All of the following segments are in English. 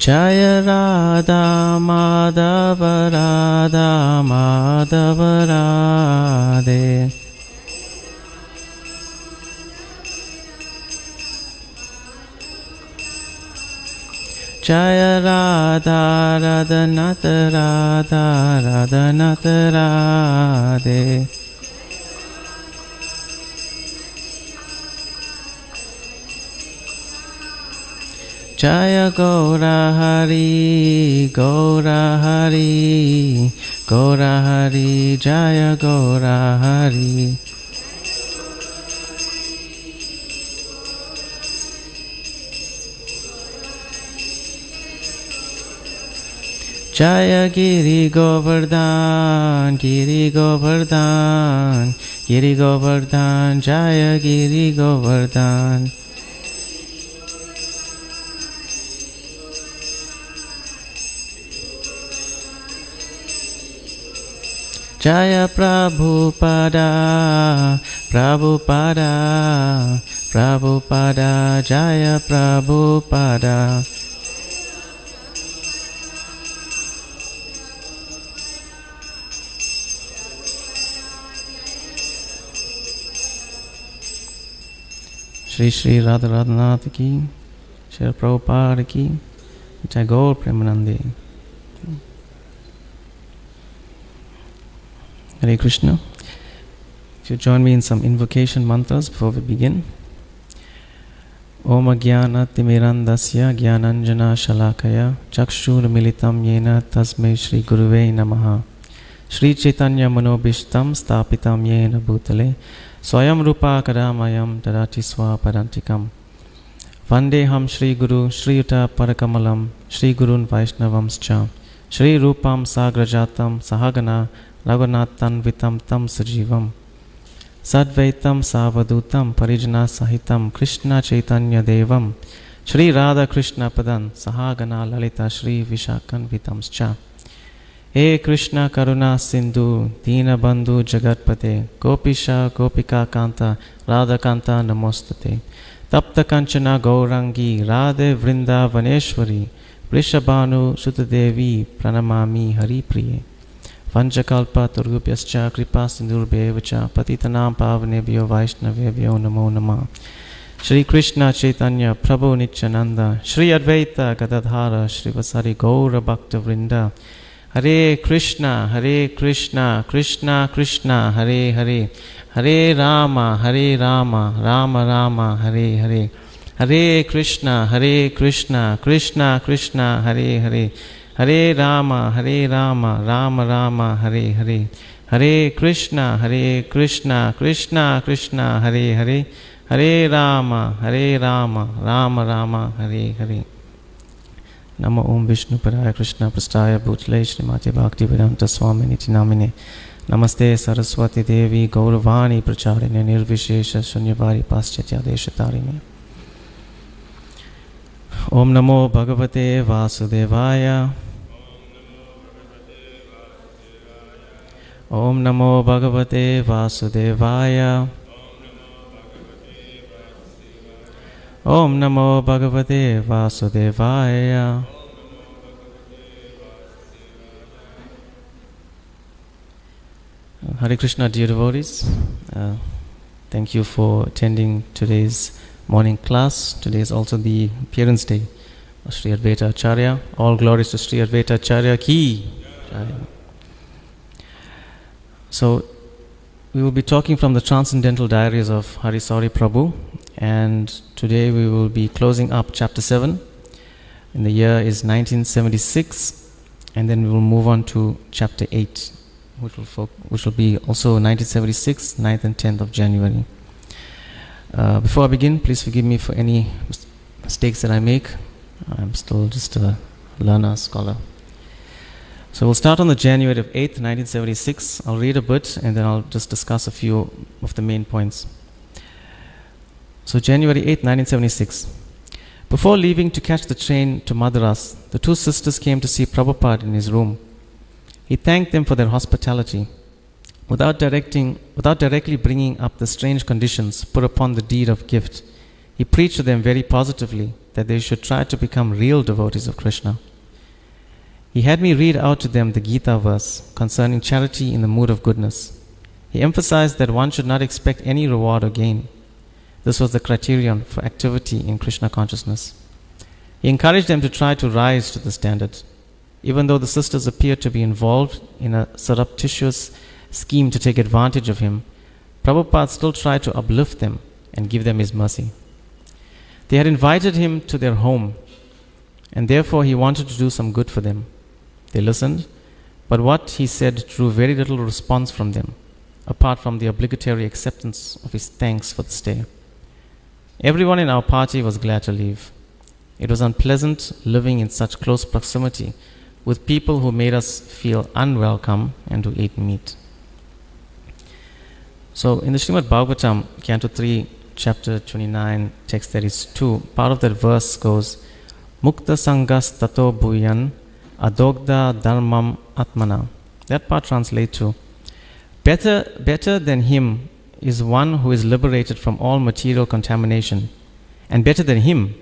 Jaya Radha Madhava Radha Madhava Radhe. Jaya Radha Radhanata Radha Radhanata Radhe. Jaya Gaura Hari, Gaura Hari, Gaura Hari, Jaya Gaura Hari. Jaya Giri Govardhan, Giri Govardhan, Giri Govardhan, Jaya Giri Govardhan. Jaya Prabhupada, Prabhupada, Prabhupada, Jaya Prabhupada. Shri Shri Radha Radhanath ki, Shri Prabhupada ki, Jai Gaur Premanande. Hare Krishna. If you join me in some invocation mantras before we begin. Om Jnana Timirandasya Jnananjana Shalakaya Chakshur Militam Yena Tasmai Shri Guruve Namaha. Shri Chaitanya Manobishtam Stapitam Yena Bhutale Swayam Rupa Kadamayam Tadati Swapadantikam. Vandeham Shri Guru Shri Yuta Parakamalam Shri Gurun Vaishnavamscha Shri Rupam Sagrajatam Sahagana Raghunathan Vitam Tam Sajivam Sadvaitam Savadutam Parijana Sahitam Krishna Chaitanya Devam Shri Radha Krishna Padan Sahagana Lalita Shri Vishakan Vitamscha. He Krishna Karuna Sindhu Dina Bandhu Jagatpate Gopisha Gopika Kanta Radha Kanta Namostate Tapta Kanchana Gaurangi Radhe Vrinda Vaneshwari Vrishabhanu Sutadevi Pranamami Hari Priye. Vanchakalpa Turgupyascha Kripa Sindhurbhevacha Patitanam Pavanebhyo Vaishnavebhyo Namo Namah. Shri Krishna Chaitanya Prabhu Nityananda Shri Advaita Gadadhara Shri Vasari Gaura Bhakta Vrinda. Hare Krishna, Hare Krishna, Krishna Krishna, Hare Hare, Hare Rama, Rama Rama, Hare Hare. Hare Krishna, Krishna Krishna, Hare Hare, Hare Rama, Rama Rama, Hare Hare. Hare Krishna, Krishna Krishna, Hare Hare, Hare Rama, Rama Rama, Hare Hare. Namo Om Vishnu Paraya Krishna Prastaya Bhutale Srimati Bhakti Vedanta Swami Niti Namine. Namaste Saraswati Devi Gauravani Pracharine Nirvishesha Shunyabari Paschatya Deshatarine. Om Namo Bhagavate Vasudevaya. Om Namo Bhagavate Vasudevaya. Om Namo Bhagavate Vasudevaya. Hare Krishna, dear devotees. Thank you for attending today's morning class. Today is also the appearance day of Sri Advaita Acharya. All glories to Sri Advaita Acharya ki. So, we will be talking from the Transcendental Diaries of Harisari Prabhu. And today we will be closing up chapter 7. And the year is 1976. And then we will move on to chapter 8, which will be also 1976, 9th and 10th of January. Before I begin, please forgive me for any mistakes that I make. I'm still just a learner, scholar. So we'll start on the January of 8th, 1976. I'll read a bit and then I'll just discuss a few of the main points. So January 8th, 1976. Before leaving to catch the train to Madras, the two sisters came to see Prabhupada in his room. He thanked them for their hospitality. Without directly bringing up the strange conditions put upon the deed of gift, he preached to them very positively that they should try to become real devotees of Krishna. He had me read out to them the Gita verse concerning charity in the mood of goodness. He emphasized that one should not expect any reward or gain. This was the criterion for activity in Krishna consciousness. He encouraged them to try to rise to the standard. Even though the sisters appeared to be involved in a surreptitious scheme to take advantage of him, Prabhupada still tried to uplift them and give them his mercy. They had invited him to their home, and therefore he wanted to do some good for them. They listened, but what he said drew very little response from them, apart from the obligatory acceptance of his thanks for the stay. Everyone in our party was glad to leave. It was unpleasant living in such close proximity with people who made us feel unwelcome and who ate meat. So in the Srimad Bhagavatam, Canto 3, Chapter 29, Text 32, part of that verse goes, Mukta Sangas Tato Bhuyan Adogda Dharmam Atmana. That part translates to, better than him is one who is liberated from all material contamination, and better than him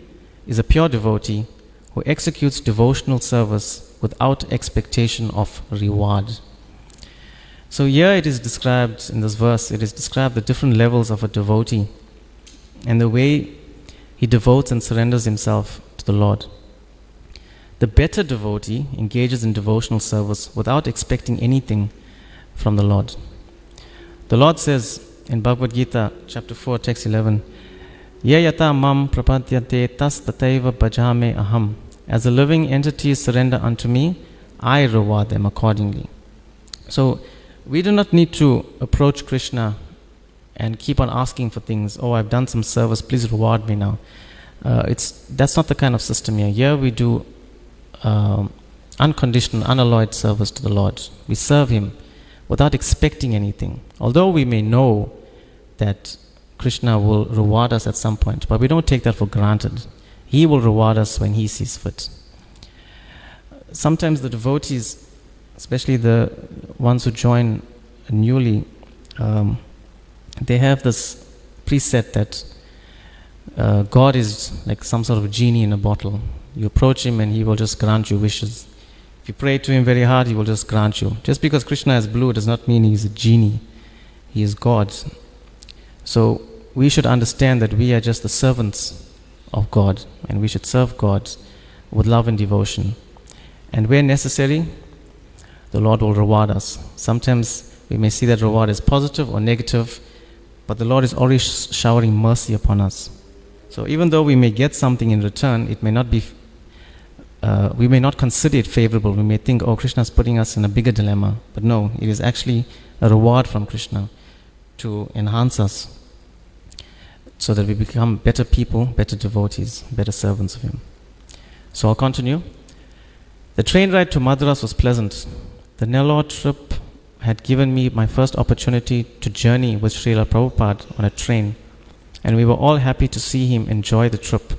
is a pure devotee who executes devotional service without expectation of reward. So here it is described, in this verse, it is described the different levels of a devotee and the way he devotes and surrenders himself to the Lord. The better devotee engages in devotional service without expecting anything from the Lord. The Lord says in Bhagavad Gita, chapter 4, text 11, Ye yata mam prapadyate tas tataiva bhajame aham. As the living entities surrender unto me, I reward them accordingly. So, we do not need to approach Krishna and keep on asking for things. Oh, I've done some service, please reward me now. That's not the kind of system here. Here we do unconditional, unalloyed service to the Lord. We serve Him without expecting anything. Although we may know that Krishna will reward us at some point, but we don't take that for granted. He will reward us when He sees fit. Sometimes the devotees, especially the ones who join newly, they have this preset that God is like some sort of genie in a bottle. You approach Him and He will just grant you wishes. If you pray to Him very hard, He will just grant you. Just because Krishna is blue does not mean He is a genie. He is God. So we should understand that we are just the servants of God, and we should serve God with love and devotion. And where necessary, the Lord will reward us. Sometimes we may see that reward as positive or negative, but the Lord is already showering mercy upon us. So even though we may get something in return, it may not be, we may not consider it favorable. We may think, oh, Krishna is putting us in a bigger dilemma. But no, it is actually a reward from Krishna to enhance us so that we become better people, better devotees, better servants of Him. So I'll continue. The train ride to Madras was pleasant. The Nellore trip had given me my first opportunity to journey with Srila Prabhupada on a train, and we were all happy to see him enjoy the trip.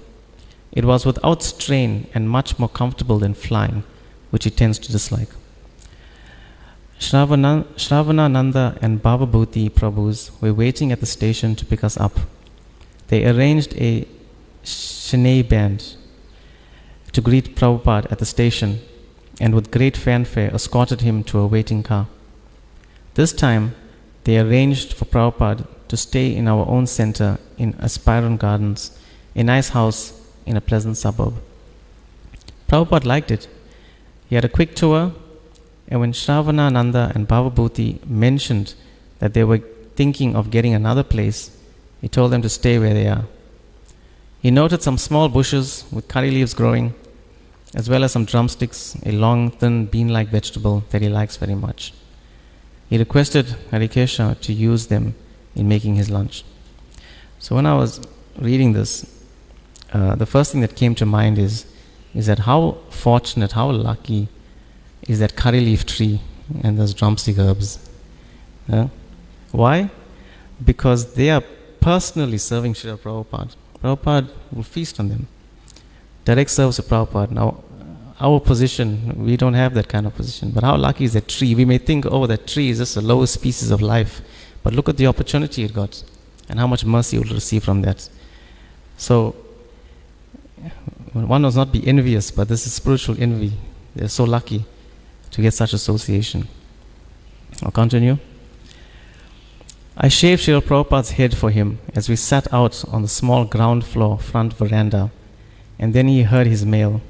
It was without strain and much more comfortable than flying, which he tends to dislike. Shravanananda and Bhavabhuti Prabhus were waiting at the station to pick us up. They arranged a Shinay band to greet Prabhupada at the station, and with great fanfare escorted him to a waiting car. This time, they arranged for Prabhupada to stay in our own center in Aspiron Gardens, a nice house in a pleasant suburb. Prabhupada liked it. He had a quick tour, and when Shravanananda and Bhavabhuti mentioned that they were thinking of getting another place, he told them to stay where they are. He noted some small bushes with curry leaves growing, as well as some drumsticks, a long, thin, bean-like vegetable that he likes very much. He requested Harikesha to use them in making his lunch. So when I was reading this, the first thing that came to mind is that how fortunate, how lucky is that curry leaf tree and those drumstick herbs. Why? Because they are personally serving Srila Prabhupada. Prabhupada will feast on them. Direct service to Prabhupada. Now, our position, we don't have that kind of position. But how lucky is that tree? We may think, oh, that tree is just the lowest species of life. But look at the opportunity it got and how much mercy it will receive from that. So, one must not be envious, but this is spiritual envy. They're so lucky to get such association. I'll continue. I shaved Srila Prabhupada's head for him as we sat out on the small ground floor front veranda, and then he heard his mail.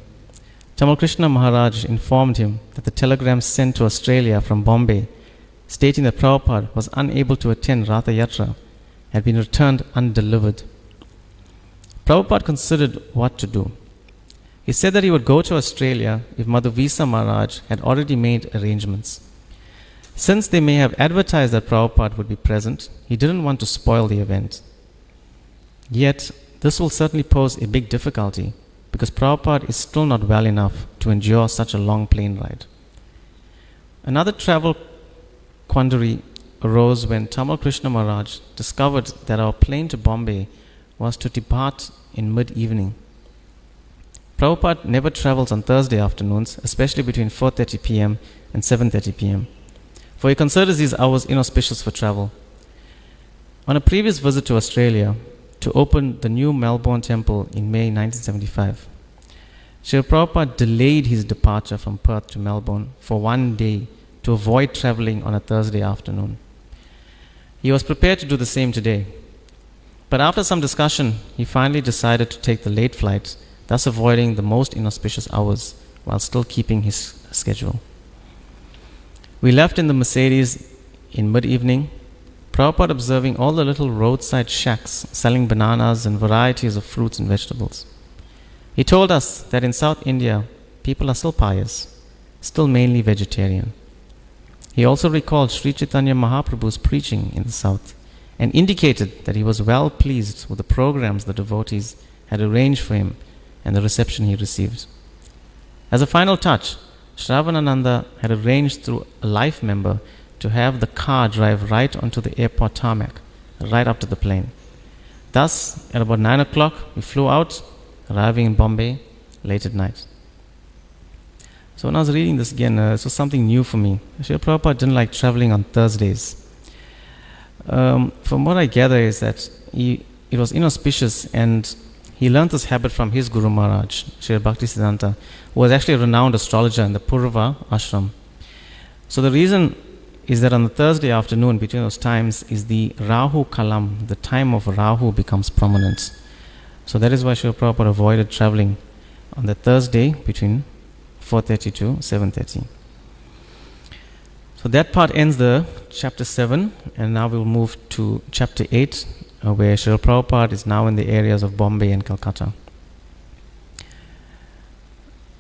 Tamal Krishna Maharaj informed him that the telegram sent to Australia from Bombay, stating that Prabhupada was unable to attend Ratha Yatra, had been returned undelivered. Prabhupada considered what to do. He said that he would go to Australia if Madhuvisa Maharaj had already made arrangements. Since they may have advertised that Prabhupada would be present, he didn't want to spoil the event. Yet, this will certainly pose a big difficulty because Prabhupada is still not well enough to endure such a long plane ride. Another travel quandary arose when Tamal Krishna Maharaj discovered that our plane to Bombay was to depart in mid-evening. Prabhupada never travels on Thursday afternoons, especially between 4:30 p.m. and 7:30 p.m., for he considers these hours inauspicious for travel. On a previous visit to Australia to open the new Melbourne temple in May 1975, Srila Prabhupada delayed his departure from Perth to Melbourne for 1 day to avoid traveling on a Thursday afternoon. He was prepared to do the same today, but after some discussion, he finally decided to take the late flight, thus avoiding the most inauspicious hours while still keeping his schedule. We left in the Mercedes in mid-evening, Prabhupada observing all the little roadside shacks selling bananas and varieties of fruits and vegetables. He told us that in South India, people are still pious, still mainly vegetarian. He also recalled Sri Chaitanya Mahaprabhu's preaching in the South and indicated that he was well pleased with the programs the devotees had arranged for him and the reception he received. As a final touch, Shravanananda had arranged through a life member to have the car drive right onto the airport tarmac, right up to the plane. Thus, at about 9 o'clock, we flew out, arriving in Bombay late at night. So when I was reading this again, this was something new for me. Srila Prabhupada didn't like traveling on Thursdays. From what I gather is that it was inauspicious, and he learned this habit from his Guru Maharaj, Srila Bhaktisiddhanta, who was actually a renowned astrologer in the Purva ashram. So the reason is that on the Thursday afternoon, between those times, is the Rahu Kalam, the time of Rahu becomes prominent. So that is why Srila Prabhupada avoided traveling on the Thursday between 4:30 to 7:30. So that part ends the chapter 7, and now we'll move to chapter 8, where Srila Prabhupada is now in the areas of Bombay and Calcutta.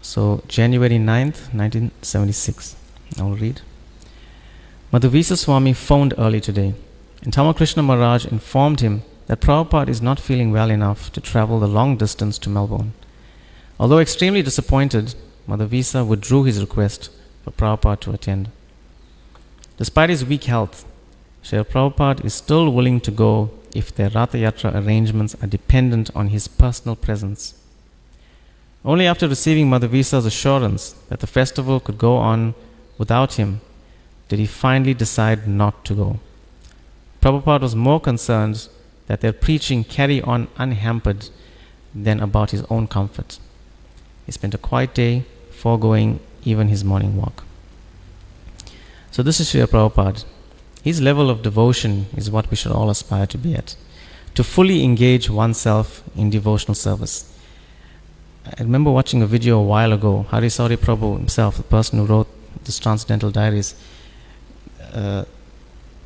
So January 9th, 1976. I will read. Madhuvisa Swami phoned early today, and Tamal Krishna Maharaj informed him that Prabhupada is not feeling well enough to travel the long distance to Melbourne. Although extremely disappointed, Madhuvisa withdrew his request for Prabhupada to attend. Despite his weak health, Srila Prabhupada is still willing to go if their Ratha Yatra arrangements are dependent on his personal presence. Only after receiving Madhuvisa's assurance that the festival could go on without him did he finally decide not to go. Prabhupada was more concerned that their preaching carry on unhampered than about his own comfort. He spent a quiet day, foregoing even his morning walk. So this is Srila Prabhupada. His level of devotion is what we should all aspire to be at, to fully engage oneself in devotional service. I remember watching a video a while ago. Harisari Prabhu himself, the person who wrote this Transcendental Diaries,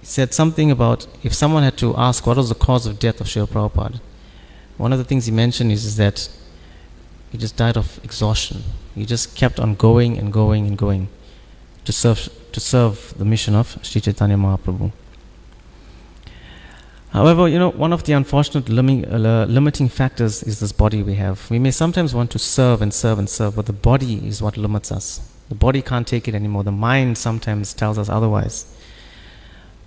said something about if someone had to ask what was the cause of death of Srila Prabhupada, one of the things he mentioned is that he just died of exhaustion. He just kept on going and going and going to serve the mission of Sri Chaitanya Mahaprabhu. However, one of the unfortunate limiting factors is this body we have. We may sometimes want to serve and serve and serve, but the body is what limits us. The body can't take it anymore. The mind sometimes tells us otherwise.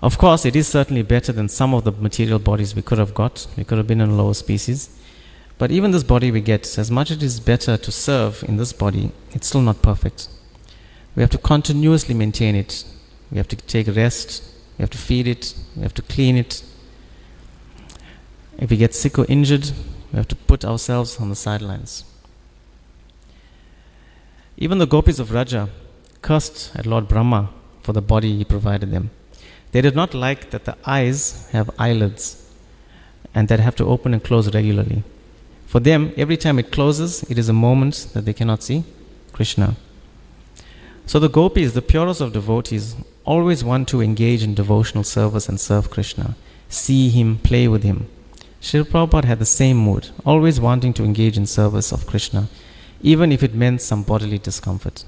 Of course, it is certainly better than some of the material bodies we could have got. We could have been in a lower species. But even this body we get, as much as it is better to serve in this body, it's still not perfect. We have to continuously maintain it. We have to take rest. We have to feed it. We have to clean it. If we get sick or injured, we have to put ourselves on the sidelines. Even the gopis of Raja cursed at Lord Brahma for the body he provided them. They did not like that the eyes have eyelids and that have to open and close regularly. For them, every time it closes, it is a moment that they cannot see Krishna. So the gopis, the purest of devotees, always want to engage in devotional service and serve Krishna, see him, play with him. Srila Prabhupada had the same mood, always wanting to engage in service of Krishna, even if it meant some bodily discomfort.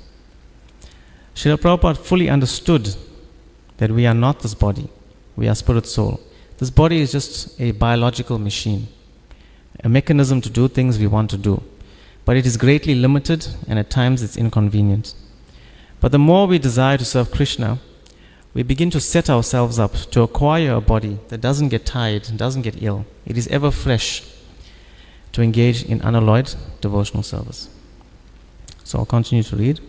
Srila Prabhupada fully understood that we are not this body, we are spirit soul. This body is just a biological machine, a mechanism to do things we want to do. But it is greatly limited and at times it's inconvenient. But the more we desire to serve Krishna, we begin to set ourselves up to acquire a body that doesn't get tired, doesn't get ill. It is ever fresh to engage in unalloyed devotional service. So I'll continue to read.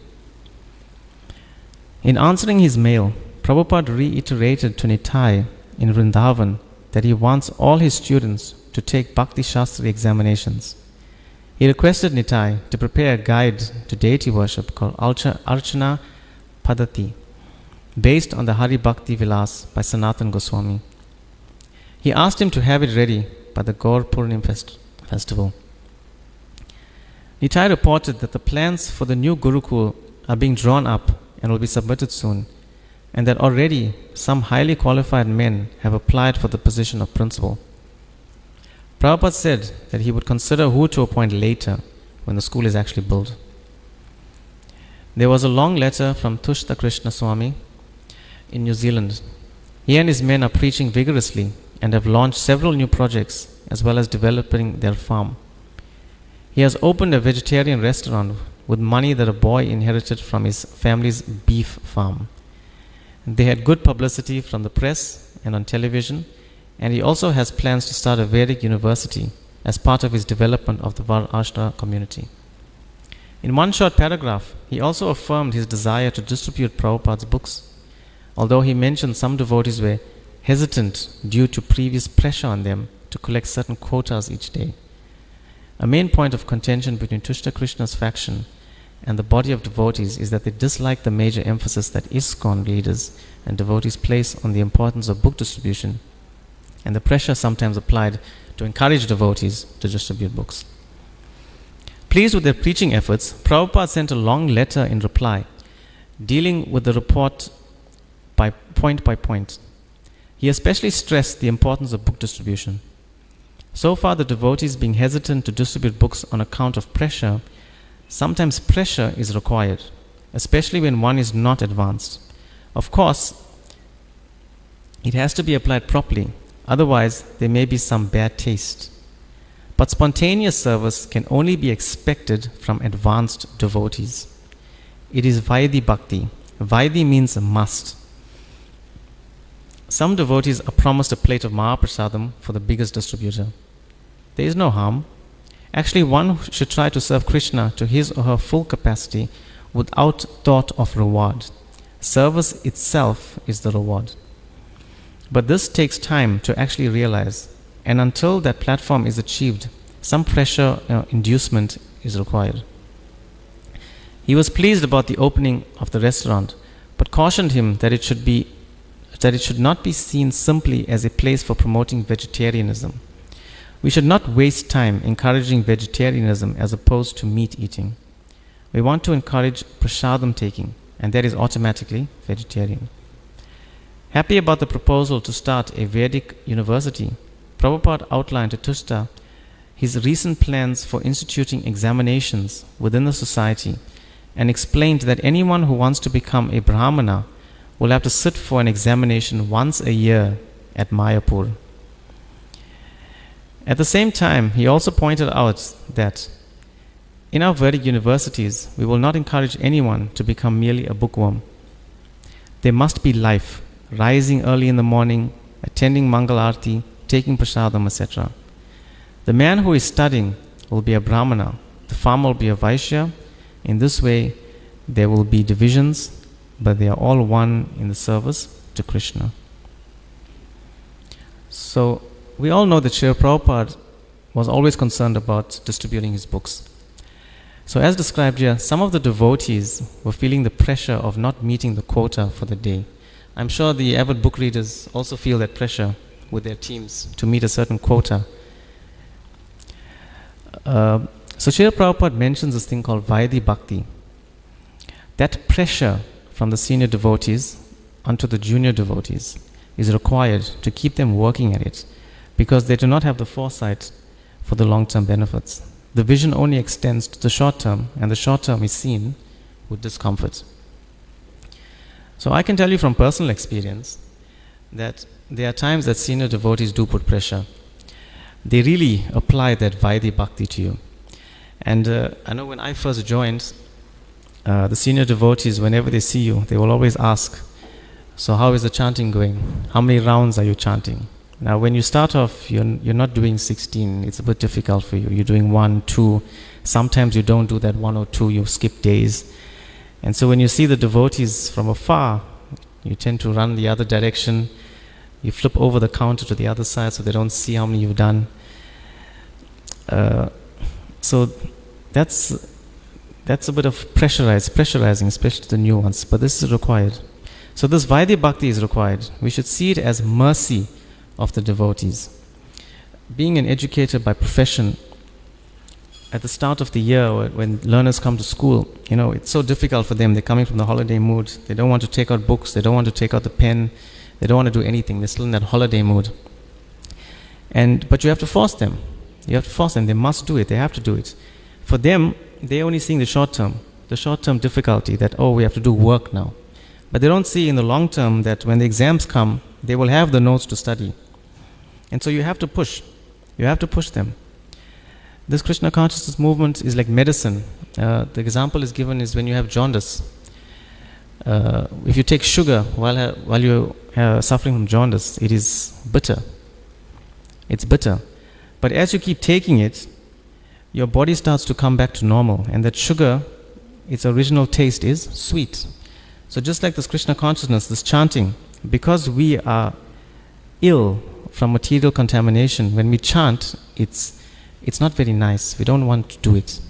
In answering his mail, Prabhupada reiterated to Nischay in Vrindavan that he wants all his students to take Bhakti Shastri examinations. He requested Nischay to prepare a guide to deity worship called Archana Padati, based on the Hari Bhakti Vilas by Sanatan Goswami. He asked him to have it ready by the Gaur Purnim festival. Nischay reported that the plans for the new Gurukul are being drawn up and will be submitted soon, and that already some highly qualified men have applied for the position of principal. Prabhupada said that he would consider who to appoint later when the school is actually built. There was a long letter from Tushta Krishna Swami in New Zealand. He and his men are preaching vigorously and have launched several new projects as well as developing their farm. He has opened a vegetarian restaurant with money that a boy inherited from his family's beef farm. They had good publicity from the press and on television, and he also has plans to start a Vedic university as part of his development of the Varashtra community. In one short paragraph, he also affirmed his desire to distribute Prabhupada's books, although he mentioned some devotees were hesitant due to previous pressure on them to collect certain quotas each day. A main point of contention between Tushta Krishna's faction and the body of devotees is that they dislike the major emphasis that ISKCON leaders and devotees place on the importance of book distribution, and the pressure sometimes applied to encourage devotees to distribute books. Pleased with their preaching efforts, Prabhupada sent a long letter in reply, dealing with the report by point. He especially stressed the importance of book distribution. So far, the devotees being hesitant to distribute books on account of pressure, sometimes pressure is required, especially when one is not advanced. Of course, it has to be applied properly, otherwise there may be some bad taste. But spontaneous service can only be expected from advanced devotees. It is Vaidhi Bhakti. Vaidhi means must. Some devotees are promised a plate of Mahaprasadam for the biggest distributor. There is no harm. Actually, one should try to serve Krishna to his or her full capacity without thought of reward. Service itself is the reward. But this takes time to actually realize, and until that platform is achieved, some pressure inducement is required. He was pleased about the opening of the restaurant, but cautioned him that it should not be seen simply as a place for promoting vegetarianism. We should not waste time encouraging vegetarianism as opposed to meat eating. We want to encourage prasadam taking, and that is automatically vegetarian. Happy about the proposal to start a Vedic university, Prabhupada outlined to Tushta his recent plans for instituting examinations within the society and explained that anyone who wants to become a Brahmana will have to sit for an examination once a year at Mayapur. At the same time, he also pointed out that in our Vedic universities, we will not encourage anyone to become merely a bookworm. There must be life, rising early in the morning, attending Mangal Arti, taking prasadam, etc. The man who is studying will be a Brahmana, the farmer will be a Vaishya. In this way, there will be divisions, but they are all one in the service to Krishna. So, we all know that Srila Prabhupada was always concerned about distributing his books. So as described here, some of the devotees were feeling the pressure of not meeting the quota for the day. I'm sure the avid book readers also feel that pressure with their teams to meet a certain quota. So Srila Prabhupada mentions this thing called Vaidhi Bhakti. That pressure from the senior devotees onto the junior devotees is required to keep them working at it, because they do not have the foresight for the long-term benefits. The vision only extends to the short term, and the short term is seen with discomfort. So I can tell you from personal experience that there are times that senior devotees do put pressure. They really apply that Vaidhi Bhakti to you. And I know when I first joined, the senior devotees, whenever they see you, they will always ask, so how is the chanting going? How many rounds are you chanting? Now when you start off, you're not doing 16, it's a bit difficult for you. You're doing 1, 2, sometimes you don't do that 1 or 2, you skip days. And so when you see the devotees from afar, you tend to run the other direction. You flip over the counter to the other side so they don't see how many you've done. So that's a bit of pressurizing, especially the new ones. But this is required. So this Vaidhi Bhakti is required. We should see it as mercy of the devotees. Being an educator by profession, at the start of the year when learners come to school, it's so difficult for them. They're coming from the holiday mood. They don't want to take out books. They don't want to take out the pen. They don't want to do anything. They're still in that holiday mood. But you have to force them. They must do it. They have to do it. For them, they're only seeing the short term difficulty that, we have to do work now. But they don't see in the long term that when the exams come, they will have the notes to study. And so you have to push. You have to push them. This Krishna consciousness movement is like medicine. The example is given is when you have jaundice. If you take sugar while you're suffering from jaundice, it is bitter. It's bitter. But as you keep taking it, your body starts to come back to normal. And that sugar, its original taste is sweet. So just like this Krishna consciousness, this chanting, because we are ill from material contamination, when we chant, it's not very nice. We don't want to do it.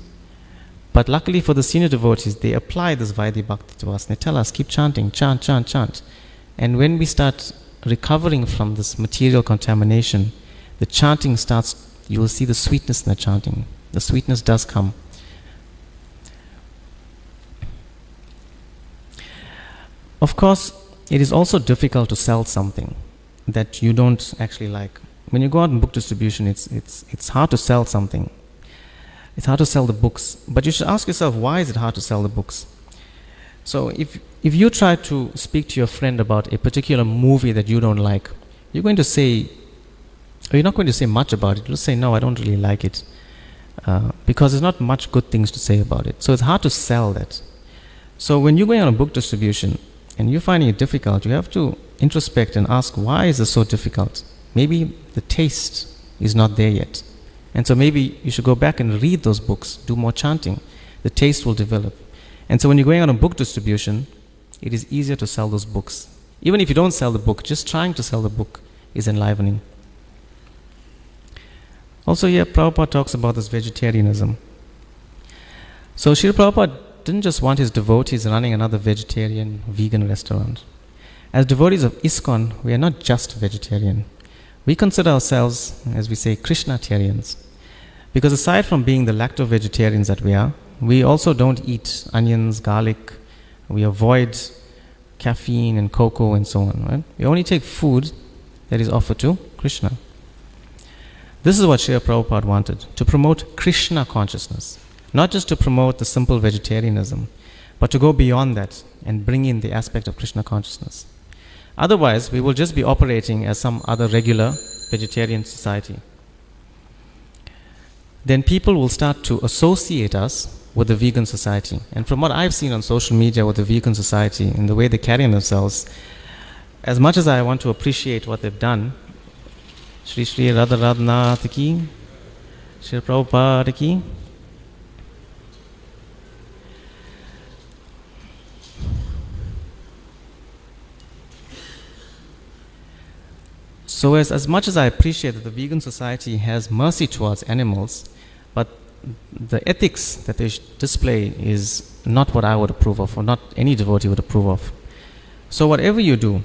But luckily for the senior devotees, they apply this Vaidhi Bhakti to us. They tell us, keep chanting, chant, chant, chant. And when we start recovering from this material contamination, the chanting starts, you will see the sweetness in the chanting. The sweetness does come. Of course, it is also difficult to sell something that you don't actually like. When you go out in book distribution, it's hard to sell something. It's hard to sell the books. But you should ask yourself, why is it hard to sell the books? So if you try to speak to your friend about a particular movie that you don't like, you're not going to say much about it. You'll say, no, I don't really like it. Because there's not much good things to say about it. So it's hard to sell that. So when you're going on a book distribution and you're finding it difficult, you have to introspect and ask, why is this so difficult? Maybe the taste is not there yet. And so maybe you should go back and read those books, do more chanting. The taste will develop. And so when you're going on a book distribution, it is easier to sell those books. Even if you don't sell the book, just trying to sell the book is enlivening. Also here, Prabhupada talks about this vegetarianism. So Srila Prabhupada didn't just want his devotees running another vegetarian, vegan restaurant. As devotees of ISKCON, we are not just vegetarian. We consider ourselves, as we say, Krishnatarians. Because aside from being the lacto-vegetarians that we are, we also don't eat onions, garlic. We avoid caffeine and cocoa and so on. Right? We only take food that is offered to Krishna. This is what Srila Prabhupada wanted, to promote Krishna consciousness. Not just to promote the simple vegetarianism, but to go beyond that and bring in the aspect of Krishna consciousness. Otherwise, we will just be operating as some other regular vegetarian society. Then people will start to associate us with the vegan society. And from what I've seen on social media with the vegan society, in the way they carry themselves, as much as I want to appreciate what they've done, Shri Shri Radha Radhanath ki, Shri Prabhupada ki. So as much as I appreciate that the vegan society has mercy towards animals, but the ethics that they display is not what I would approve of, or not any devotee would approve of. So whatever you do,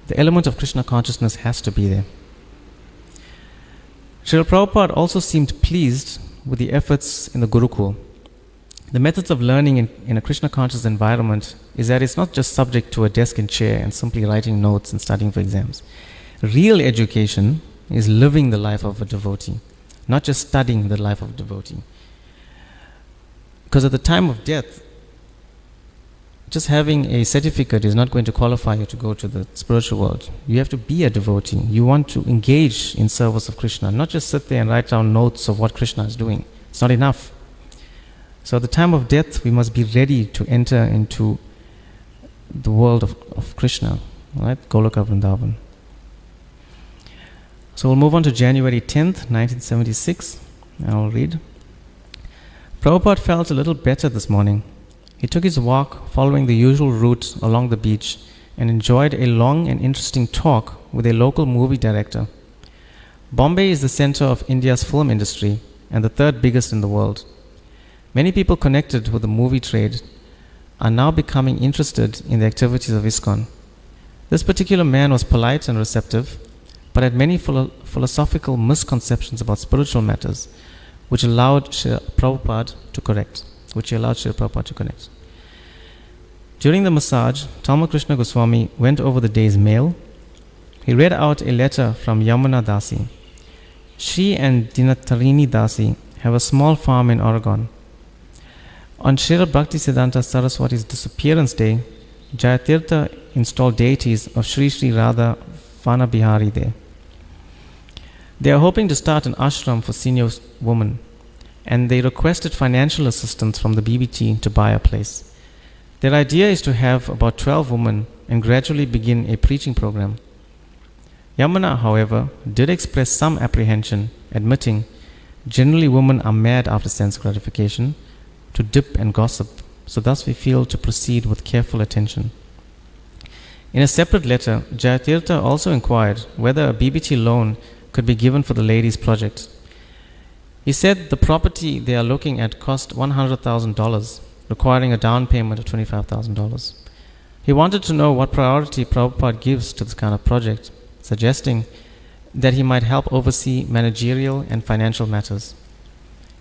the element of Krishna consciousness has to be there. Srila Prabhupada also seemed pleased with the efforts in the Gurukul. The methods of learning in a Krishna conscious environment is that it's not just subject to a desk and chair and simply writing notes and studying for exams. Real education is living the life of a devotee, not just studying the life of a devotee. Because at the time of death, just having a certificate is not going to qualify you to go to the spiritual world. You have to be a devotee. You want to engage in service of Krishna, not just sit there and write down notes of what Krishna is doing. It's not enough. So at the time of death, we must be ready to enter into the world of Krishna, right? Goloka Vrindavan. So we'll move on to January 10th, 1976, and I'll read. Prabhupada felt a little better this morning. He took his walk following the usual route along the beach and enjoyed a long and interesting talk with a local movie director. Bombay is the center of India's film industry and the third biggest in the world. Many people connected with the movie trade are now becoming interested in the activities of ISKCON. This particular man was polite and receptive, but had many philosophical misconceptions about spiritual matters, which allowed Srila Prabhupada to correct. During the massage, Talma Krishna Goswami went over the day's mail. He read out a letter from Yamuna Dasi. She and Dinatarini Dasi have a small farm in Oregon. On Srila Bhaktisiddhanta Saraswati's disappearance day, Jayatirtha installed deities of Sri Sri Radha Vana Bihari there. They are hoping to start an ashram for senior women, and they requested financial assistance from the BBT to buy a place. Their idea is to have about 12 women and gradually begin a preaching program. Yamuna, however, did express some apprehension, admitting, generally women are mad after sense gratification, to dip and gossip, so thus we feel to proceed with careful attention. In a separate letter, Jayatirtha also inquired whether a BBT loan could be given for the ladies' project. He said the property they are looking at cost $100,000, requiring a down payment of $25,000. He wanted to know what priority Prabhupada gives to this kind of project, suggesting that he might help oversee managerial and financial matters.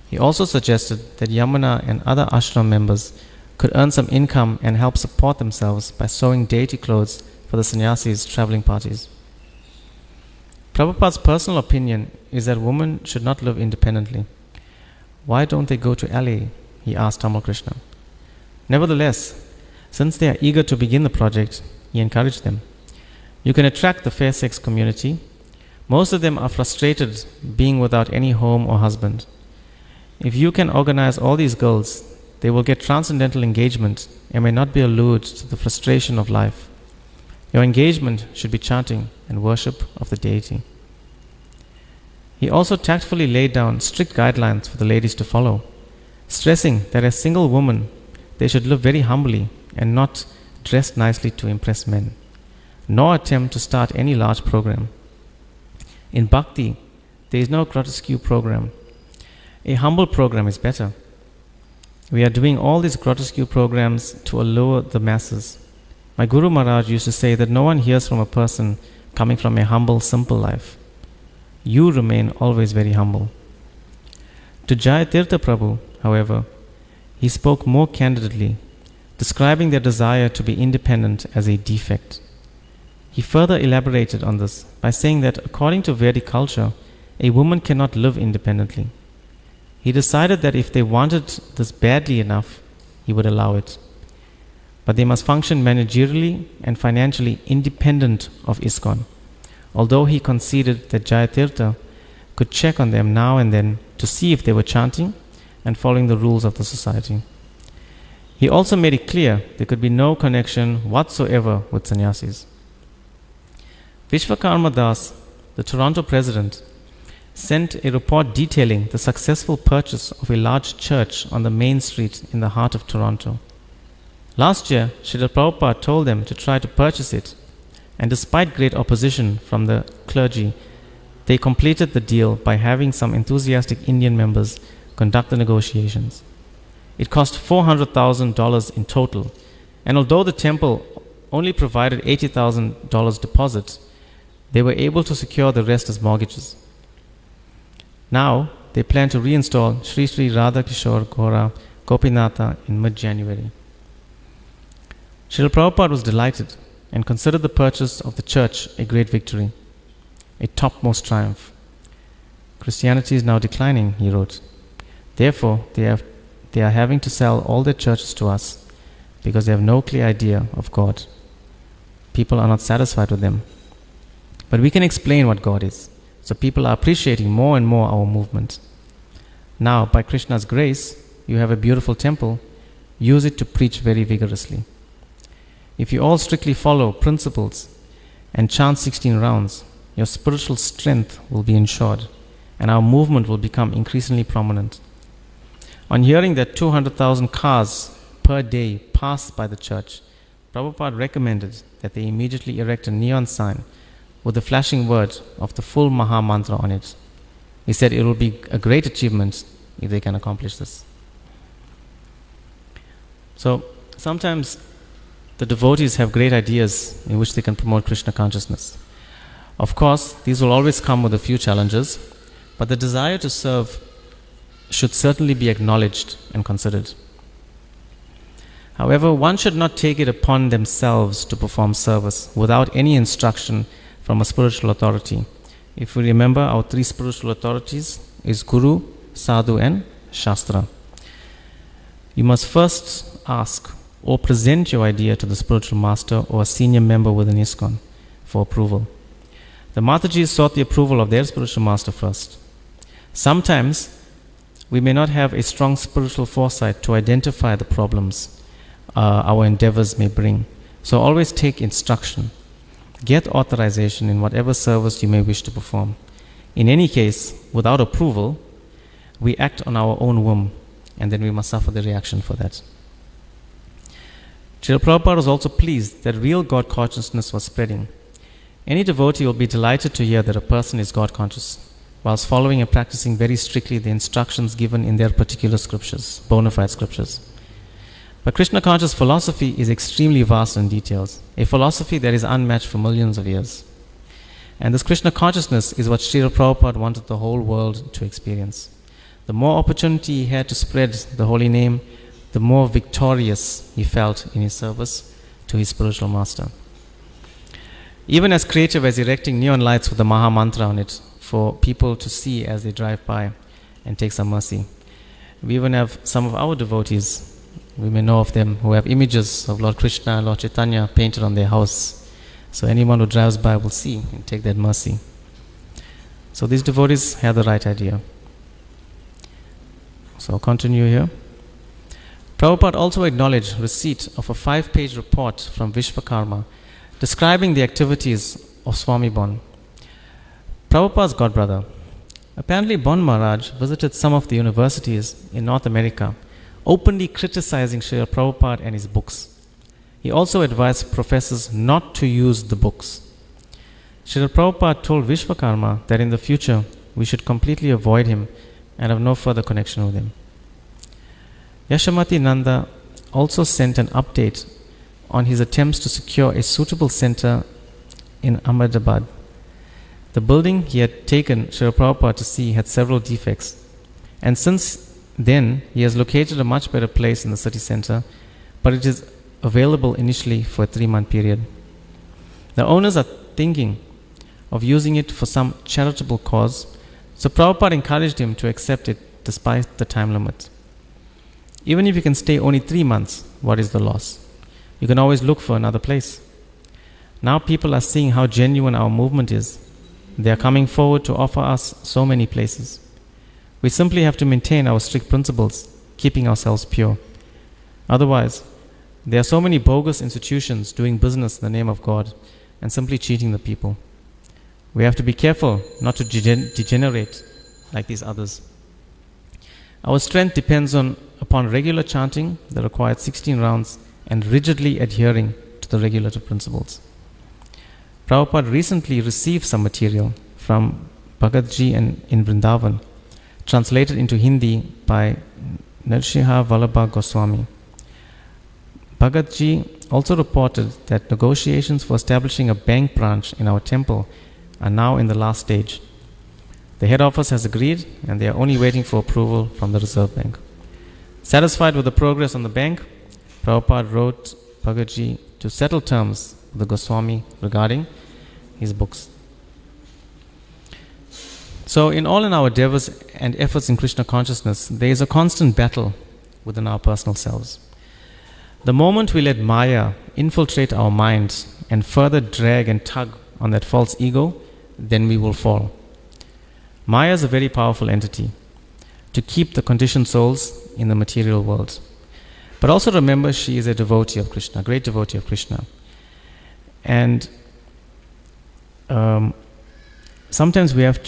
He also suggested that Yamuna and other ashram members could earn some income and help support themselves by sewing deity clothes for the sannyasis' traveling parties. Prabhupada's personal opinion is that women should not live independently. Why don't they go to LA? He asked Tamal Krishna. Nevertheless, since they are eager to begin the project, he encouraged them. You can attract the fair sex community. Most of them are frustrated being without any home or husband. If you can organize all these girls, they will get transcendental engagement and may not be allured to the frustration of life. Your engagement should be chanting and worship of the deity. He also tactfully laid down strict guidelines for the ladies to follow, stressing that as single women, they should live very humbly and not dress nicely to impress men, nor attempt to start any large program. In Bhakti, there is no grotesque program. A humble program is better. We are doing all these grotesque programs to allure the masses. My Guru Maharaj used to say that no one hears from a person coming from a humble, simple life. You remain always very humble. To Jayatirtha Prabhu, however, he spoke more candidly, describing their desire to be independent as a defect. He further elaborated on this by saying that according to Vedic culture, a woman cannot live independently. He decided that if they wanted this badly enough, he would allow it. But they must function managerially and financially independent of ISKCON, although he conceded that Jayatirtha could check on them now and then to see if they were chanting and following the rules of the society. He also made it clear there could be no connection whatsoever with sannyasis. Vishwakarma Das, the Toronto president, sent a report detailing the successful purchase of a large church on the main street in the heart of Toronto. Last year, Srila Prabhupada told them to try to purchase it, and despite great opposition from the clergy, they completed the deal by having some enthusiastic Indian members conduct the negotiations. It cost $400,000 in total, and although the temple only provided $80,000 deposit, they were able to secure the rest as mortgages. Now, they plan to reinstall Sri Sri Radha Kishore Gora Gopinatha in mid-January. Srila Prabhupada was delighted and considered the purchase of the church a great victory, a topmost triumph. Christianity is now declining, he wrote. Therefore, they are having to sell all their churches to us because they have no clear idea of God. People are not satisfied with them. But we can explain what God is. So people are appreciating more and more our movement. Now, by Krishna's grace, you have a beautiful temple. Use it to preach very vigorously. If you all strictly follow principles and chant 16 rounds, your spiritual strength will be ensured, and our movement will become increasingly prominent. On hearing that 200,000 cars per day pass by the church, Prabhupada recommended that they immediately erect a neon sign with the flashing word of the full Maha Mantra on it. He said it will be a great achievement if they can accomplish this. So, sometimes the devotees have great ideas in which they can promote Krishna consciousness. Of course, these will always come with a few challenges, but the desire to serve should certainly be acknowledged and considered. However, one should not take it upon themselves to perform service without any instruction from a spiritual authority. If we remember, our three spiritual authorities is Guru, Sadhu and Shastra. You must first ask or present your idea to the spiritual master or a senior member within ISKCON for approval. The Matajis sought the approval of their spiritual master first. Sometimes we may not have a strong spiritual foresight to identify the problems our endeavors may bring. So always take instruction. Get authorization in whatever service you may wish to perform. In any case, without approval, we act on our own whim, and then we must suffer the reaction for that. Srila Prabhupada was also pleased that real God consciousness was spreading. Any devotee will be delighted to hear that a person is God conscious, whilst following and practicing very strictly the instructions given in their particular scriptures, bona fide scriptures. But Krishna conscious philosophy is extremely vast in details, a philosophy that is unmatched for millions of years. And this Krishna consciousness is what Srila Prabhupada wanted the whole world to experience. The more opportunity he had to spread the holy name, the more victorious he felt in his service to his spiritual master. Even as creative as erecting neon lights with the Maha Mantra on it for people to see as they drive by and take some mercy. We even have some of our devotees, we may know of them, who have images of Lord Krishna and Lord Chaitanya painted on their house. So anyone who drives by will see and take that mercy. So these devotees had the right idea. So I'll continue here. Prabhupada also acknowledged receipt of a 5-page report from Vishwakarma describing the activities of Swami Bon. Prabhupada's godbrother. Apparently Bon Maharaj visited some of the universities in North America, openly criticizing Srila Prabhupada and his books. He also advised professors not to use the books. Srila Prabhupada told Vishwakarma that in the future we should completely avoid him and have no further connection with him. Yashamati Nanda also sent an update on his attempts to secure a suitable center in Ahmedabad. The building he had taken Srila Prabhupada to see had several defects, and since then he has located a much better place in the city center, but it is available initially for a 3-month period. The owners are thinking of using it for some charitable cause, so Prabhupada encouraged him to accept it despite the time limit. Even if you can stay only 3 months, what is the loss? You can always look for another place. Now people are seeing how genuine our movement is. They are coming forward to offer us so many places. We simply have to maintain our strict principles, keeping ourselves pure. Otherwise, there are so many bogus institutions doing business in the name of God and simply cheating the people. We have to be careful not to degenerate like these others. Our strength depends upon regular chanting the required 16 rounds and rigidly adhering to the regulative principles. Prabhupada recently received some material from Bhagatji in Vrindavan, translated into Hindi by Nischay Vallabha Goswami. Bhagatji also reported that negotiations for establishing a bank branch in our temple are now in the last stage. The head office has agreed and they are only waiting for approval from the Reserve Bank. Satisfied with the progress on the bank, Prabhupada wrote Bhagatji to settle terms with the Goswami regarding his books. So in all in our endeavors and efforts in Krishna consciousness, there is a constant battle within our personal selves. The moment we let Maya infiltrate our minds and further drag and tug on that false ego, then we will fall. Maya is a very powerful entity to keep the conditioned souls in the material world. But also remember, she is a devotee of Krishna, a great devotee of Krishna. And sometimes we have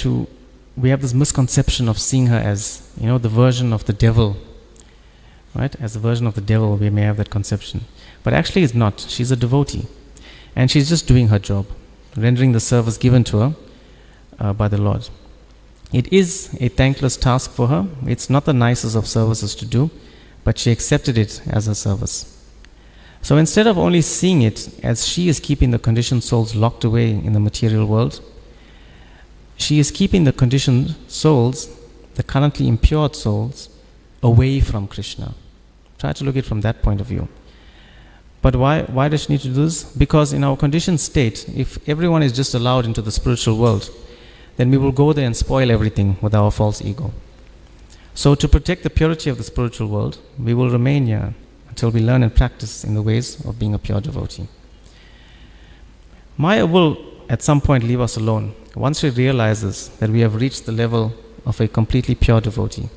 this misconception of seeing her as, the version of the devil. Right? As the version of the devil, we may have that conception. But actually it's not. She's a devotee. And she's just doing her job, rendering the service given to her by the Lord. It is a thankless task for her. It's not the nicest of services to do, but she accepted it as a service. So instead of only seeing it as she is keeping the conditioned souls locked away in the material world, she is keeping the conditioned souls, the currently impure souls, away from Krishna. Try to look at it from that point of view. But why does she need to do this? Because in our conditioned state, if everyone is just allowed into the spiritual world, then we will go there and spoil everything with our false ego. So to protect the purity of the spiritual world, we will remain here until we learn and practice in the ways of being a pure devotee. Maya will at some point leave us alone once she realizes that we have reached the level of a completely pure devotee.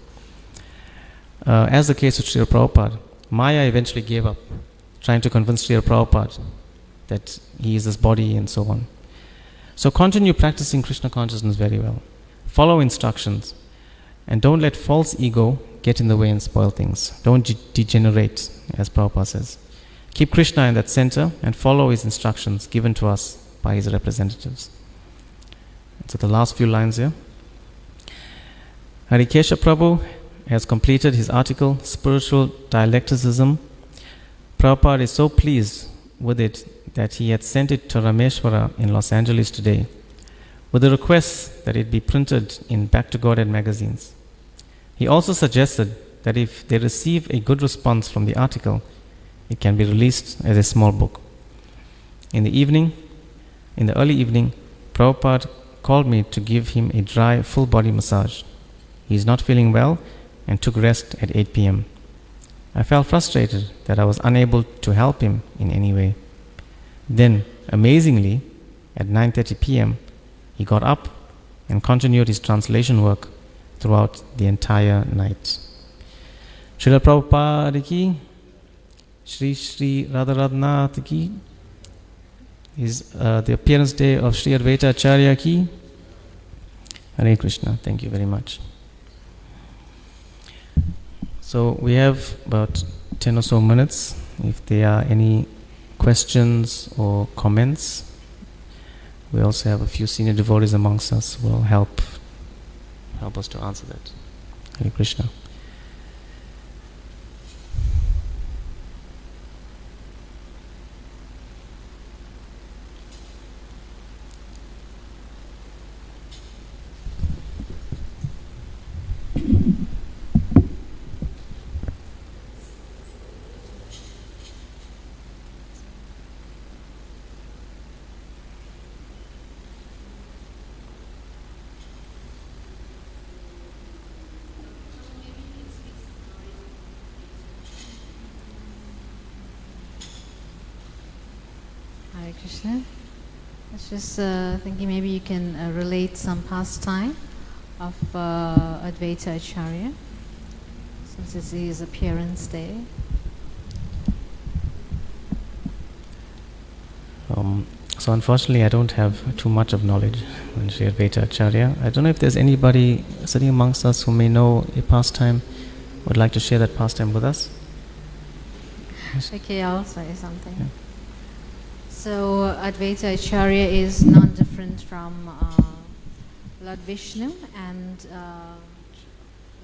As the case with Srila Prabhupada, Maya eventually gave up trying to convince Srila Prabhupada that he is this body and so on. So continue practicing Krishna consciousness very well. Follow instructions and don't let false ego get in the way and spoil things. Don't degenerate, as Prabhupada says. Keep Krishna in that center and follow his instructions given to us by his representatives. So the last few lines here. Harikesha Prabhu has completed his article, Spiritual Dialecticism. Prabhupada is so pleased with it that he had sent it to Rameshwara in Los Angeles today with a request that it be printed in Back to Godhead magazines. He also suggested that if they receive a good response from the article, it can be released as a small book. In the early evening, Prabhupada called me to give him a dry, full body massage. He is not feeling well and took rest at 8 p.m. I felt frustrated that I was unable to help him in any way. Then, amazingly, at 9:30 p.m., he got up and continued his translation work throughout the entire night. Srila Prabhupada ki, Shri Shri Radharadhanath ki, is the appearance day of Shri Advaita Acharya ki. Hare Krishna. Thank you very much. So we have about 10 or so minutes. If there are any questions or comments, we also have a few senior devotees amongst us who will help us to answer that. Hare Krishna. Hare Krishna. I was just thinking maybe you can relate some pastime of Advaita Acharya, since it's his appearance day. So unfortunately I don't have too much of knowledge on Sri Advaita Acharya. I don't know if there's anybody sitting amongst us who may know a pastime, would like to share that pastime with us. Okay, I'll say something. Yeah. So Advaita Acharya is non-different from Lord Vishnu and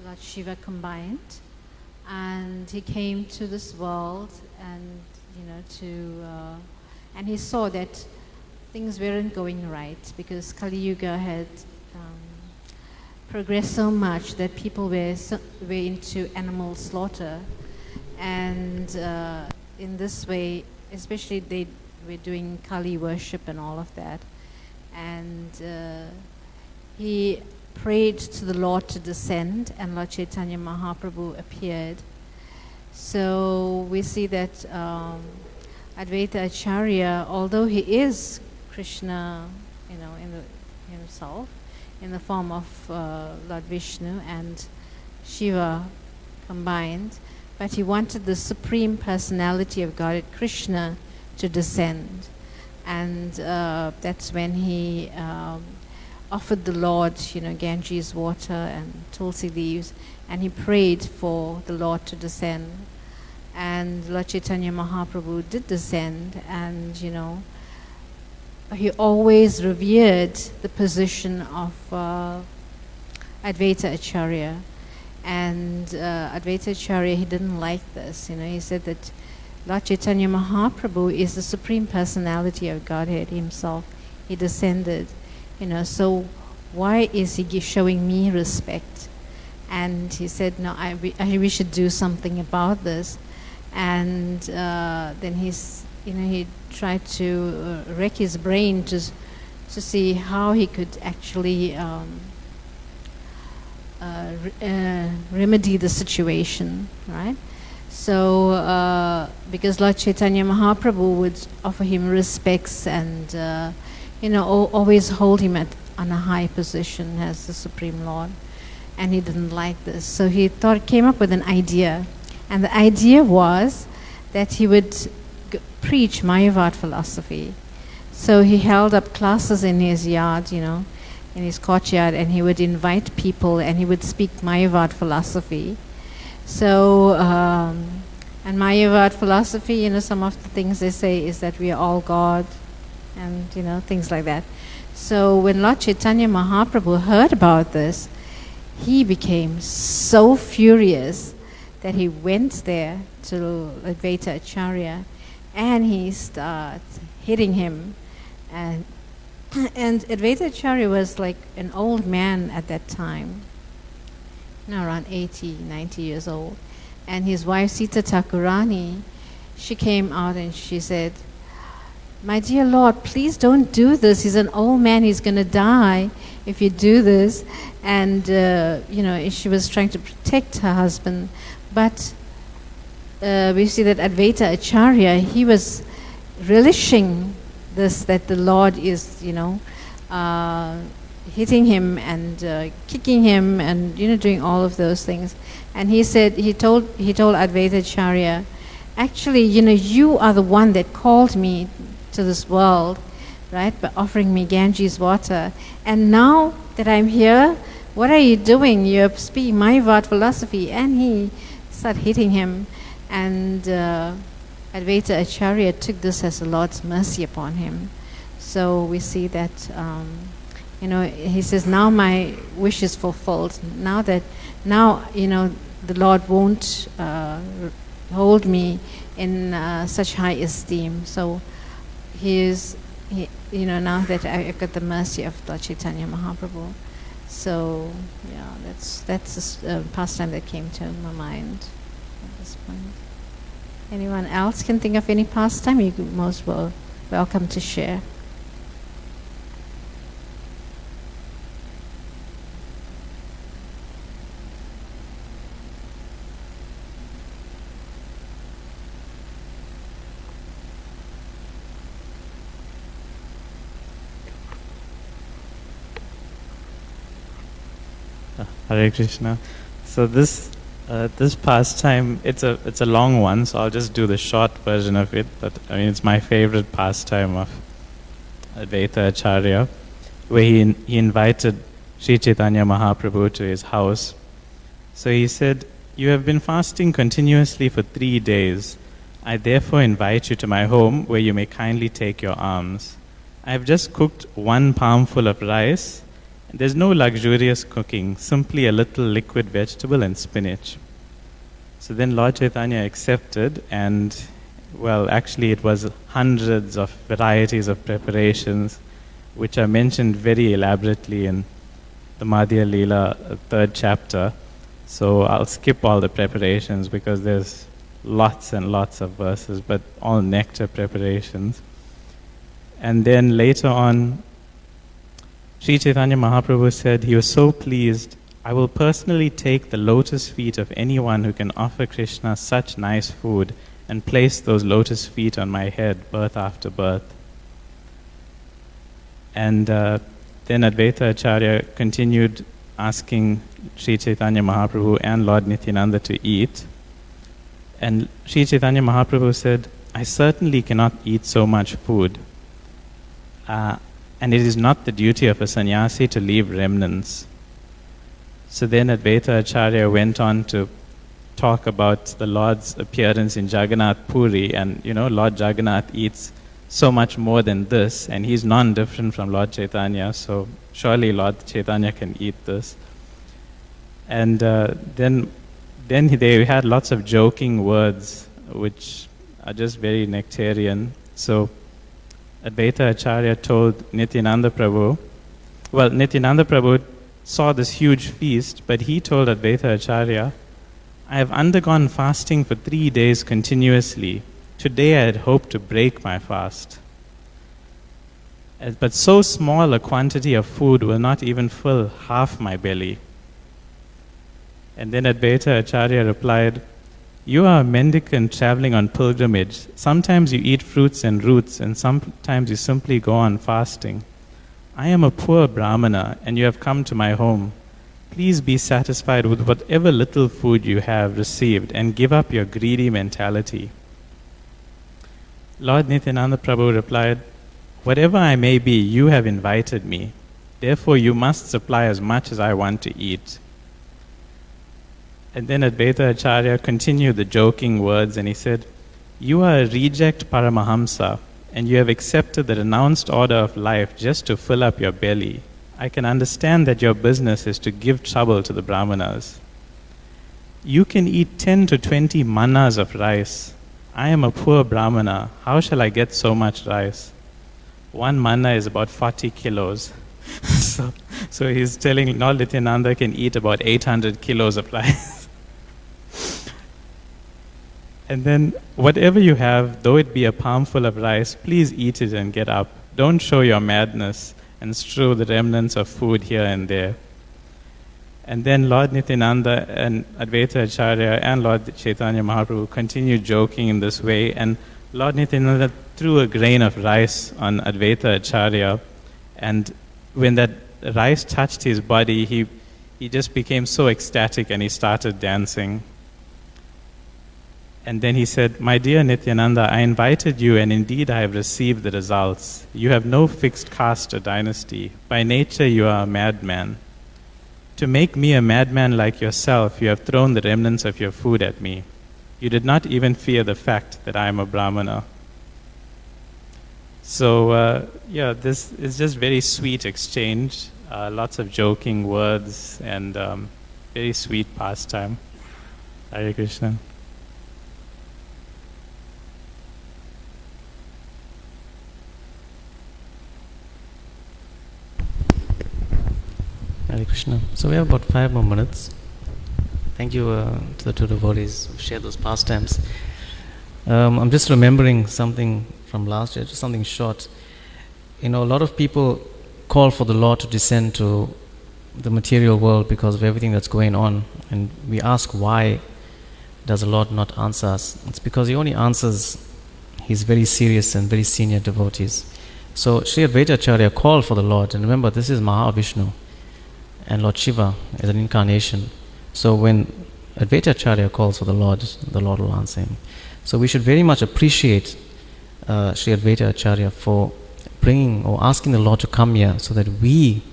Lord Shiva combined, and he came to this world, and and he saw that things weren't going right because Kali Yuga had progressed so much that people were into animal slaughter, and in this way, especially they were doing Kali worship and all of that, and he prayed to the Lord to descend, and Lord Chaitanya Mahaprabhu appeared. So we see that Advaita Acharya, although he is Krishna, himself, in the form of Lord Vishnu and Shiva combined, but he wanted the Supreme Personality of Godhead, Krishna, to descend. And that's when he offered the Lord, Ganges water and tulsi leaves, and he prayed for the Lord to descend. And Lord Chaitanya Mahaprabhu did descend, and he always revered the position of Advaita Acharya. And Advaita Acharya, he didn't like this. He said that Lord Chaitanya Mahaprabhu is the Supreme Personality of Godhead himself. He descended, so why is he showing me respect? And he said, no, we should do something about this. And then he tried to wreck his brain to see how he could actually remedy the situation, right? So, because Lord Chaitanya Mahaprabhu would offer him respects and, always hold him on a high position as the Supreme Lord, and he didn't like this. So he came up with an idea, and the idea was that he would preach Mayavad philosophy. So he held up classes in his yard, in his courtyard, and he would invite people, and he would speak Mayavad philosophy. So, and Mayavad philosophy, some of the things they say is that we are all God, and, things like that. So when Lord Chaitanya Mahaprabhu heard about this, he became so furious that he went there to Advaita Acharya, and he started hitting him. And Advaita Acharya was like an old man at that time, around 80, 90 years old. And his wife Sita Thakurani, she came out and she said, "My dear Lord, please don't do this. He's an old man. He's going to die if you do this." And, she was trying to protect her husband. But we see that Advaita Acharya, he was relishing this, that the Lord is, hitting him and kicking him and, doing all of those things. And he said, he told Advaita Acharya, actually, you are the one that called me to this world, right, by offering me Ganges water. And now that I'm here, what are you doing? You're speaking Mayavad philosophy. And he started hitting him. And Advaita Acharya took this as the Lord's mercy upon him. So we see that, he says, now my wish is fulfilled. Now, the Lord won't hold me in such high esteem. So now that I've got the mercy of Lord Chaitanya Mahaprabhu. So, yeah, that's a pastime that came to my mind at this point. Anyone else can think of any pastime? You're most welcome to share. Hare Krishna. So this pastime, it's a long one, so I'll just do the short version of it. But it's my favorite pastime of Advaita Acharya, where he invited Sri Chaitanya Mahaprabhu to his house. So he said, "You have been fasting continuously for 3 days. I therefore invite you to my home where you may kindly take your alms. I have just cooked 1 palmful of rice. There's no luxurious cooking, simply a little liquid vegetable and spinach. So then Lord Chaitanya accepted, and well, actually it was hundreds of varieties of preparations which are mentioned very elaborately in the Madhya Leela 3rd chapter. So I'll skip all the preparations because there's lots and lots of verses, but all nectar preparations. And then later on, Sri Chaitanya Mahaprabhu said he was so pleased, I will personally take the lotus feet of anyone who can offer Krishna such nice food and place those lotus feet on my head birth after birth. And then Advaita Acharya continued asking Sri Chaitanya Mahaprabhu and Lord Nityananda to eat. And Sri Chaitanya Mahaprabhu said, I certainly cannot eat so much food. And it is not the duty of a sannyasi to leave remnants. So then Advaita Acharya went on to talk about the Lord's appearance in Jagannath Puri, and Lord Jagannath eats so much more than this, and he's non-different from Lord Chaitanya, so surely Lord Chaitanya can eat this. And then they had lots of joking words, which are just very nectarian. So Advaita Acharya told Nityananda Prabhu, Nityananda Prabhu saw this huge feast, but he told Advaita Acharya, I have undergone fasting for 3 days continuously. Today I had hoped to break my fast. But so small a quantity of food will not even fill half my belly. And then Advaita Acharya replied, you are a mendicant traveling on pilgrimage. Sometimes you eat fruits and roots, and sometimes you simply go on fasting. I am a poor Brahmana, and you have come to my home. Please be satisfied with whatever little food you have received, and give up your greedy mentality. Lord Nityananda Prabhu replied, whatever I may be, you have invited me. Therefore you must supply as much as I want to eat. And then Advaita Acharya continued the joking words, and he said, you are a reject Paramahamsa, and you have accepted the renounced order of life just to fill up your belly. I can understand that your business is to give trouble to the Brahmanas. You can eat 10 to 20 mannas of rice. I am a poor Brahmana. How shall I get so much rice? 1 manna is about 40 kilos. so he's telling Lord Nityananda can eat about 800 kilos of rice. And then, whatever you have, though it be a palmful of rice, please eat it and get up. Don't show your madness and strew the remnants of food here and there. And then Lord Nityananda and Advaita Acharya and Lord Chaitanya Mahaprabhu continued joking in this way, and Lord Nityananda threw a grain of rice on Advaita Acharya, and when that rice touched his body, he just became so ecstatic and he started dancing. And then he said, my dear Nityananda, I invited you, and indeed I have received the results. You have no fixed caste or dynasty. By nature you are a madman. To make me a madman like yourself, you have thrown the remnants of your food at me. You did not even fear the fact that I am a Brahmana. So, this is just very sweet exchange, lots of joking words, and very sweet pastime. Hare Krishna. Hare Krishna. So we have about 5 more minutes. Thank you to the two devotees who shared those pastimes. I'm just remembering something from last year, just something short. A lot of people call for the Lord to descend to the material world because of everything that's going on. And we ask, why does the Lord not answer us? It's because He only answers His very serious and very senior devotees. So Sri Advaita Acharya called for the Lord. And remember, this is Mahavishnu. And Lord Shiva is an incarnation. So when Advaita Acharya calls for the Lord will answer him. So we should very much appreciate Sri Advaita Acharya for bringing or asking the Lord to come here so that we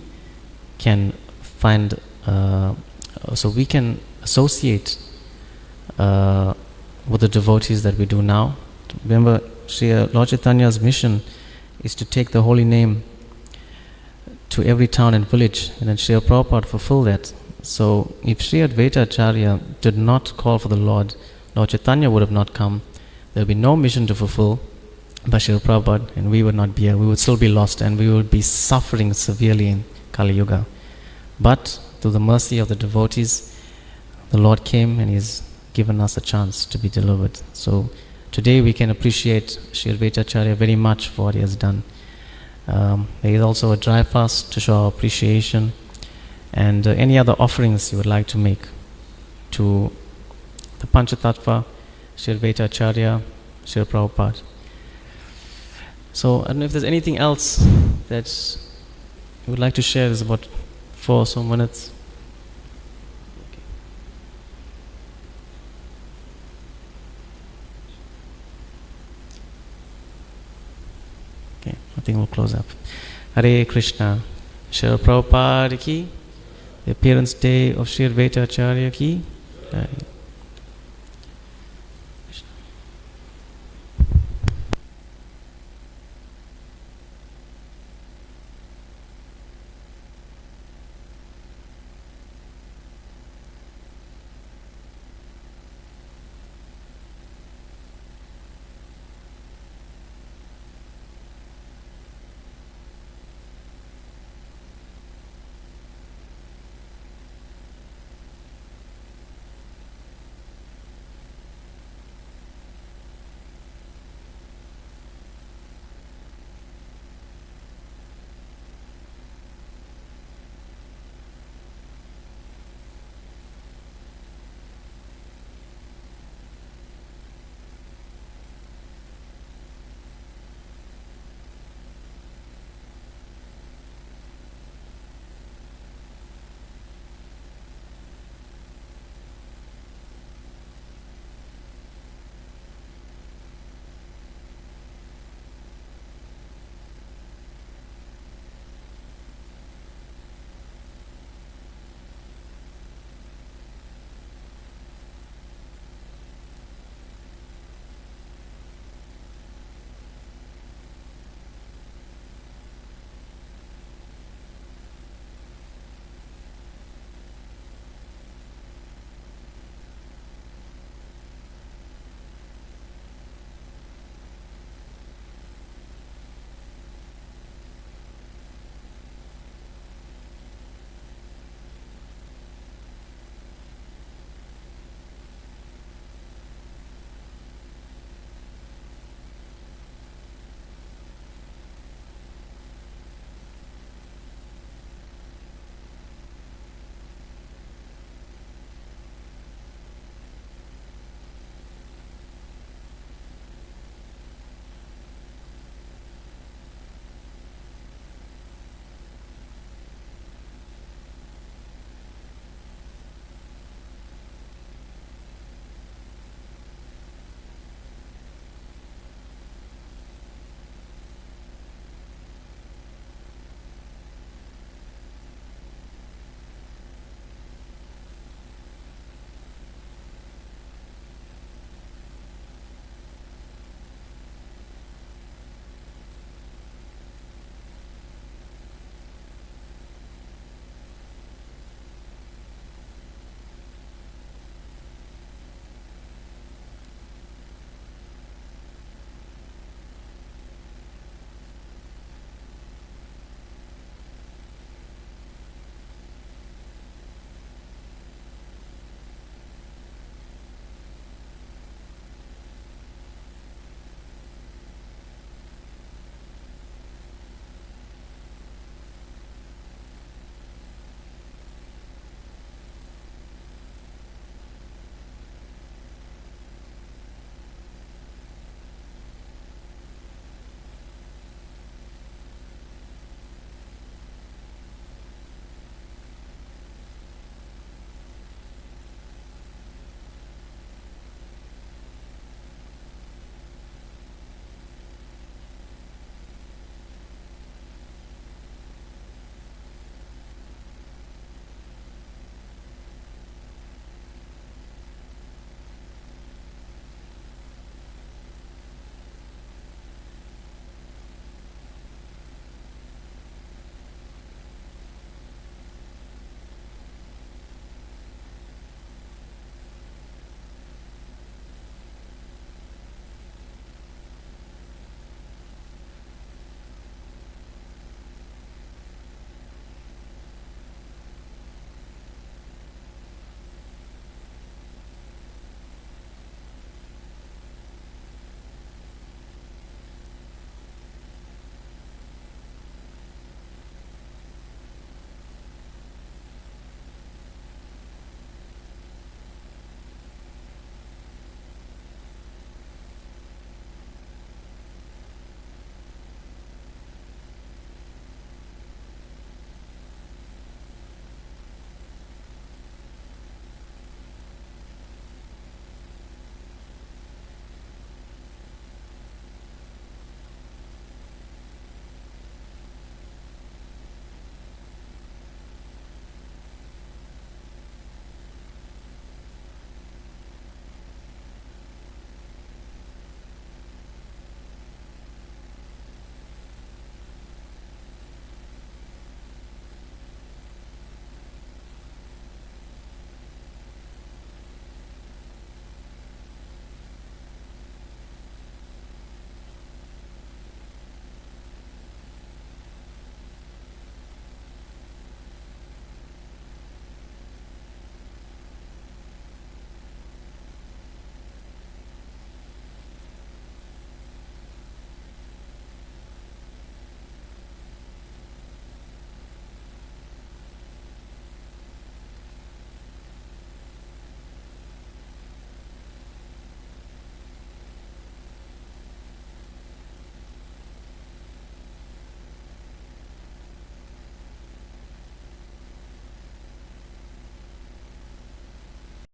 can find, so we can associate with the devotees that we do now. Remember, Lord Chaitanya's mission is to take the holy name to every town and village, and then Srila Prabhupada fulfilled that. So if Sri Advaita Acharya did not call for the Lord Chaitanya would have not come. There would be no mission to fulfill by Srila Prabhupada, and we would not be here. We would still be lost, and we would be suffering severely in Kali Yuga. But through the mercy of the devotees, the Lord came and He's given us a chance to be delivered. So today we can appreciate Sri Advaita Acharya very much for what he has done. There is also a dry fast to show our appreciation, and any other offerings you would like to make to the Panchatattva, Sri Advaita Acharya, Srila Prabhupada. So I don't know if there's anything else that you would like to share. There's about 4 or so minutes. Okay, I think we'll close up. Hare Krishna. Srila Prabhupada ki, the appearance day of Sri Advaita Acharya ki.